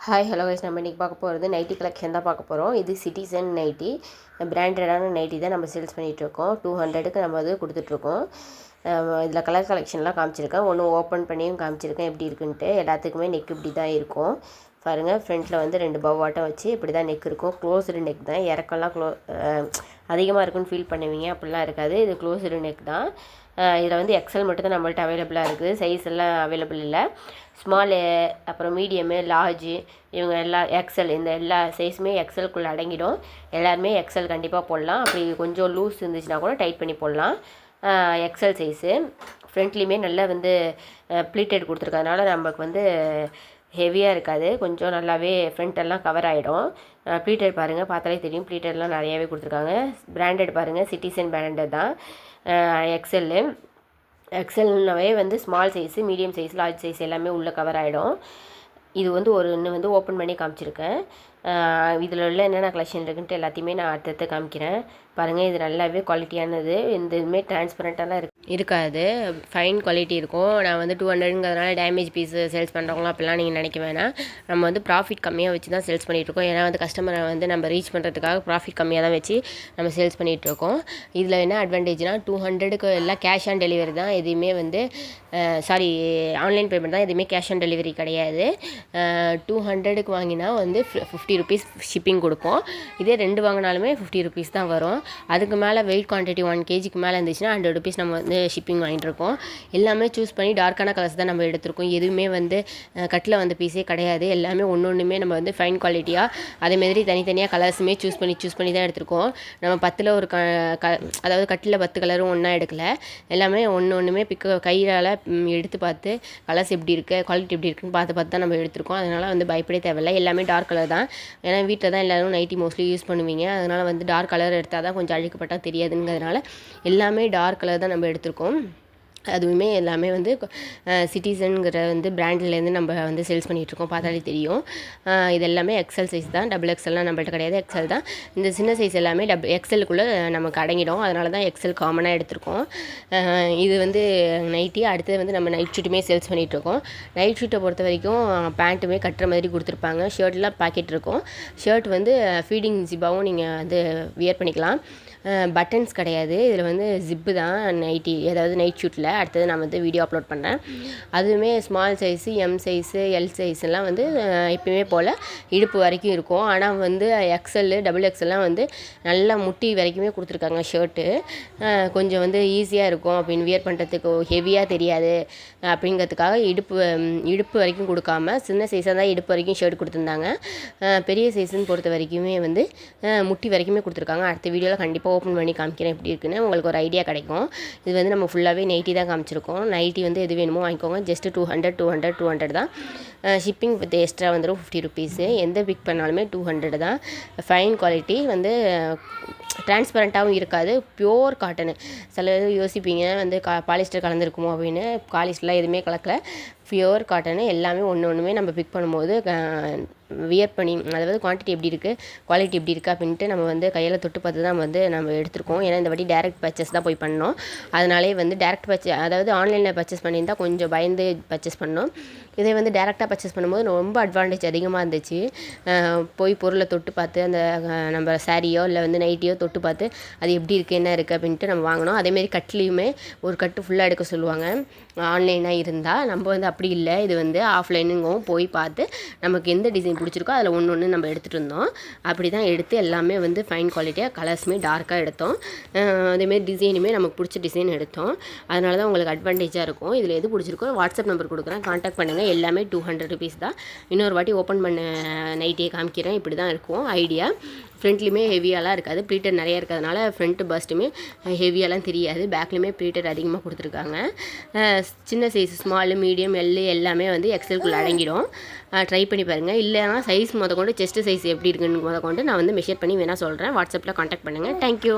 Hi hello guys, நம்ம இன்றைக்கி பார்க்க போகிறது நைட்டி கலெக்ஷன் தான் பார்க்க போகிறோம். இது சிட்டிசன் நைட்டி, பிராண்டடான நைட்டி தான் நம்ம சேல்ஸ் பண்ணிகிட்ருக்கோம். 200க்கு நம்ம அது கொடுத்துட்ருக்கோம். இதில் கலர் கலெக்ஷன்லாம் காமிச்சிருக்கேன், ஒன்று ஓப்பன் பண்ணியும் காமிச்சிருக்கேன் எப்படி இருக்குன்ட்டு. எல்லாத்துக்குமே நெக் இப்படி தான் இருக்கும் பாருங்கள். ஃப்ரண்ட்டில் வந்து 2 பவாட்டம் வச்சு இப்படி தான் நெக் இருக்கும். க்ளோஸ்டு நெக் தான், இறக்கெல்லாம் அதிகமாக இருக்குன்னு ஃபீல் பண்ணுவீங்க, அப்படிலாம் இருக்காது. இது க்ளோஸ்டு நெக் தான். இதில் வந்து எக்ஸல் மட்டும் தான் நம்மள்ட்ட அவைலபிளாக இருக்குது. சைஸ் எல்லாம் அவைலபிள் இல்லை. ஸ்மாலு, அப்புறம் மீடியமு, லார்ஜு, இவங்க எல்லா எக்ஸல், இந்த எல்லா சைஸுமே எக்ஸலுக்குள்ளே அடங்கிடும். எல்லாருமே எக்ஸல் கண்டிப்பாக போடலாம். அப்படி கொஞ்சம் லூஸ் இருந்துச்சுன்னா கூட டைட் பண்ணி போடலாம். XL size. ஃப்ரண்ட்லேயுமே நல்லா வந்து ப்ளீட்டட் கொடுத்துருக்கறதுனால நமக்கு வந்து ஹெவியாக இருக்காது, கொஞ்சம் நல்லாவே ஃப்ரண்ட்டெல்லாம் கவர் ஆகிடும். ப்ளீட்டட் பாருங்கள், பார்த்தாலே தெரியும், ப்ளீட்டட்லாம் நிறையாவே கொடுத்துருக்காங்க. பிராண்டட் பாருங்கள், சிட்டிசன் பிராண்டட் தான். எக்ஸல்னாவே வந்து small size, medium size, large size எல்லாமே உள்ளே கவர் ஆகிடும். இது வந்து ஒன்று வந்து ஓப்பன் பண்ணி காமிச்சிருக்கேன். இதில் உள்ள என்னென்ன கலெக்ஷன் இருக்குன்ட்டு எல்லாத்தையுமே நான் அடுத்தடுத்து காமிக்கிறேன் பாருங்கள். இது நல்லாவே குவாலிட்டியானது, இந்த இதுவுமே டிரான்ஸ்பரண்ட்டாலாம் இருக்காது, ஃபைன் குவாலிட்டி இருக்கும். நான் வந்து 200ங்கிறதுனால டேமேஜ் பீஸு சேல்ஸ் பண்ணுறவங்களாம் அப்படிலாம் நீங்கள் நினைக்க வேணாம். நம்ம வந்து ப்ராஃபிட் கம்மியாக வச்சு தான் சேல்ஸ் பண்ணிகிட்ருக்கோம். ஏன்னா வந்து கஸ்டமரை வந்து நம்ம ரீச் பண்ணுறதுக்காக ப்ராஃபிட் கம்மியாக தான் வச்சு நம்ம சேல்ஸ் பண்ணிகிட்ருக்கோம். இதில் என்ன அட்வான்டேஜ்னால் 200க்கு எல்லாம் கேஷ் ஆன் டெலிவரி தான். எதுவுமே வந்து ஆன்லைன் பேமெண்ட் தான், எதுவுமே கேஷ் ஆன் டெலிவரி கிடையாது. 200க்கு வாங்கினா வந்து 50 ருபீஸ் ஷிப்பிங் கொடுப்போம். இதே 2 வாங்கினாலுமே 50 ருபீஸ் தான் வரும். அதுக்கு மேலே வெயிட் குவான்டிட்டி 1 kgக்கு மேலே இருந்துச்சுன்னா 100 ருபீஸ் நம்ம வந்து ஷிப்பிங் வாங்கிட்டு இருக்கோம். எல்லாமே சூஸ் பண்ணி டார்க்கான கலர்ஸ் தான் நம்ம எடுத்திருக்கோம். எதுவுமே வந்து கட்டில் வந்த பீஸே கிடையாது. எல்லாமே ஒன்றுமே நம்ம வந்து ஃபைன் குவாலிட்டியாக அதேமாதிரி தனித்தனியாக கலர்ஸுமே சூஸ் பண்ணி தான் எடுத்திருக்கோம். நம்ம 10ல் ஒரு அதாவது கட்டில் 10 கலரும் ஒன்றா எடுக்கலை. எல்லாமே ஒன்றுமே கையால் எடுத்து பார்த்து கலர்ஸ் எப்படி இருக்குது, குவாலிட்டி எப்படி இருக்குன்னு பார்த்து தான் நம்ம எடுத்திருக்கோம். அதனால் வந்து பயப்படவே தேவையில்லை. எல்லாமே டார்க் கலர் தான். ஏன்னா வீட்டில் தான் எல்லோரும் நைட்டி மோஸ்ட்லி யூஸ் பண்ணுவீங்க. அதனால் வந்து டார்க் கலர் எடுத்தால் தான் கொஞ்சம் அழுக்கப்பட்டால் தெரியாதுங்கிறதுனால எல்லாமே டார்க் கலர் தான் நம்ம எடுத்திருக்கோம். அதுவுமே எல்லாமே வந்து சிட்டிசன்கிற வந்து பிராண்ட்லேருந்து நம்ம வந்து சேல்ஸ் பண்ணிகிட்ருக்கோம், பார்த்தாலே தெரியும். இது எல்லாமே எக்ஸல் சைஸ் தான், டபுள் எக்ஸல்லாம் நம்மள்ட்ட கிடையாது, எக்ஸல் தான். இந்த சின்ன சைஸ் எல்லாமே எக்ஸலுக்குள்ளே நமக்கு அடங்கிடும். அதனால தான் எக்ஸல் காமனாக எடுத்திருக்கோம். இது வந்து நைட்டி. அடுத்தது வந்து நம்ம நைட் ஷூட்டுமே சேல்ஸ் பண்ணிகிட்ருக்கோம். நைட் ஷூட்டை பொறுத்த வரைக்கும் பேண்ட்டுமே கட்டுற மாதிரி கொடுத்துருப்பாங்க. ஷர்ட்லாம் பாக்கெட் இருக்கும். ஷர்ட் வந்து ஃபீடிங் ஜிப்பாகவும் நீங்கள் வந்து வியர் பண்ணிக்கலாம். பட்டன்ஸ் கிடையாது. இதில் வந்து ஜிப்பு தான் நைட்டி, அதாவது நைட் ஷூட்டில். அடுத்தது நான் வந்து வீடியோ அப்லோட் பண்ணேன். அதுவுமே small size, M size, L சைஸ்லாம் வந்து எப்பயுமே போல் இடுப்பு வரைக்கும் இருக்கும். ஆனால் வந்து எக்ஸல்லு, டபுள் எக்ஸல்லாம் வந்து நல்லா முட்டி வரைக்குமே கொடுத்துருக்காங்க ஷர்ட்டு. கொஞ்சம் வந்து ஈஸியாக இருக்கும் அப்படின்னு வியர் பண்ணுறதுக்கு, ஹெவியாக தெரியாது அப்படிங்கிறதுக்காக இடுப்பு வரைக்கும் கொடுக்காம சின்ன சைஸாக தான் இடுப்பு வரைக்கும் ஷர்ட் கொடுத்துருந்தாங்க. பெரிய சைஸுன்னு பொறுத்த வரைக்குமே வந்து முட்டி வரைக்குமே கொடுத்துருக்காங்க. அடுத்த வீடியோவில் கண்டிப்பாக ஓப்பன் பண்ணி காமிக்கிறேன் எப்படி இருக்குன்னு, உங்களுக்கு ஒரு ஐடியா கிடைக்கும். இது வந்து நம்ம ஃபுல்லாகவே நைட்டி தான் காமிச்சிருக்கோம். நைட்டி வந்து எது வேணுமோ வாங்கிக்கோங்க. ஜஸ்ட்டு 200 தான். ஷிப்பிங் வித் எக்ஸ்ட்ரா வந்துடும் 50 ருபீஸு. எந்த பிக் பண்ணாலுமே 200 தான். ஃபைன் குவாலிட்டி வந்து டிரான்ஸ்பரண்ட்டாகவும் இருக்காது, பியோர் காட்டனு. சில யோசிப்பீங்க வந்து பாலிஸ்டர் கலந்துருக்குமோ அப்படின்னு. பாலிஸ்டர்லாம் எதுவுமே கலக்கலை, பியோர் காட்டனு. எல்லாமே ஒன்றுமே நம்ம பிக் பண்ணும்போது வியர் பண்ணி, அதாவது குவான்டிட்டி எப்படி இருக்குது, குவாலிட்டி எப்படி இருக்குது அப்படின்ட்டு நம்ம வந்து கையில் தொட்டு பார்த்து தான் நம்ம எடுத்திருக்கோம். ஏன்னா இந்த வாட்டி டேரெக்ட் பர்ச்சேஸ் தான் போய் பண்ணோம். அதனாலே வந்து டேரெக்ட் பர்ச்சேஸ், அதாவது ஆன்லைனில் பர்ச்சேஸ் பண்ணியிருந்தால் கொஞ்சம் பயந்து பர்ச்சேஸ் பண்ணோம். இதே வந்து டேரெக்டாக பர்ச்சேஸ் பண்ணும்போது ரொம்ப அட்வான்டேஜ் அதிகமாக இருந்துச்சு. போய் பொருளை தொட்டு பார்த்து அந்த நம்ம சாரியோ இல்லை வந்து நைட்டியோ தொட்டு பார்த்து அது எப்படி இருக்குது, என்ன இருக்குது அப்படின்ட்டு நம்ம வாங்கினோம். அதேமாரி கட்லேயுமே ஒரு கட்டு ஃபுல்லாக எடுக்க சொல்லுவாங்க ஆன்லைனாக இருந்தால். நம்ம வந்து அப்படி இல்லை, இது வந்து ஆஃப்லைனுங்கவும் போய் பார்த்து நமக்கு எந்த டிசைன் பிடிச்சிருக்கோ அதில் ஒன்று நம்ம எடுத்துகிட்டு இருந்தோம். அப்படி தான் எடுத்து எல்லாமே வந்து ஃபைன் குவாலிட்டியாக, கலர்ஸுமே டார்க்காக எடுத்தோம். அதேமாரி டிசைனுமே நமக்கு பிடிச்ச டிசைன் எடுத்தோம். அதனால தான் உங்களுக்கு அட்வான்டேஜாக இருக்கும். இதில் எது பிடிச்சிருக்கோ வாட்ஸ்அப் நம்பர் கொடுக்குறேன், கான்டாக்ட் பண்ணுங்கள். எல்லாமே 200 ருபீஸ் தான். இன்னொரு வாட்டி ஓப்பன் பண்ண நைட்டியை காமிக்கிறேன். இப்படி தான் இருக்கும் ஐடியா. ஃப்ரண்ட்லேயுமே ஹெவியாலாம் இருக்காது, ப்ளீட்டட் நிறையா இருக்கிறதுனால ஃப்ரண்ட்டு பஸ்ட்டுமே ஹெவியாலாம் தெரியாது. பேக்லேயுமே ப்ளீட்டட் அதிகமாக கொடுத்துருக்காங்க. சின்ன சைஸ், ஸ்மாலு, மீடியம், எல்லு எல்லாமே வந்து எக்ஸலுக்குள்ளே அடங்கிடும். ட்ரை பண்ணி பாருங்கள். இல்லைனா சைஸ் கொண்டு, செஸ்ட்டு சைஸ் எப்படி இருக்குன்னு கொண்டு நான் வந்து மெஷர் பண்ணி வேணால் சொல்கிறேன். வாட்ஸ்அப்பில் கான்டாக்ட் பண்ணுங்கள். தேங்க்யூ.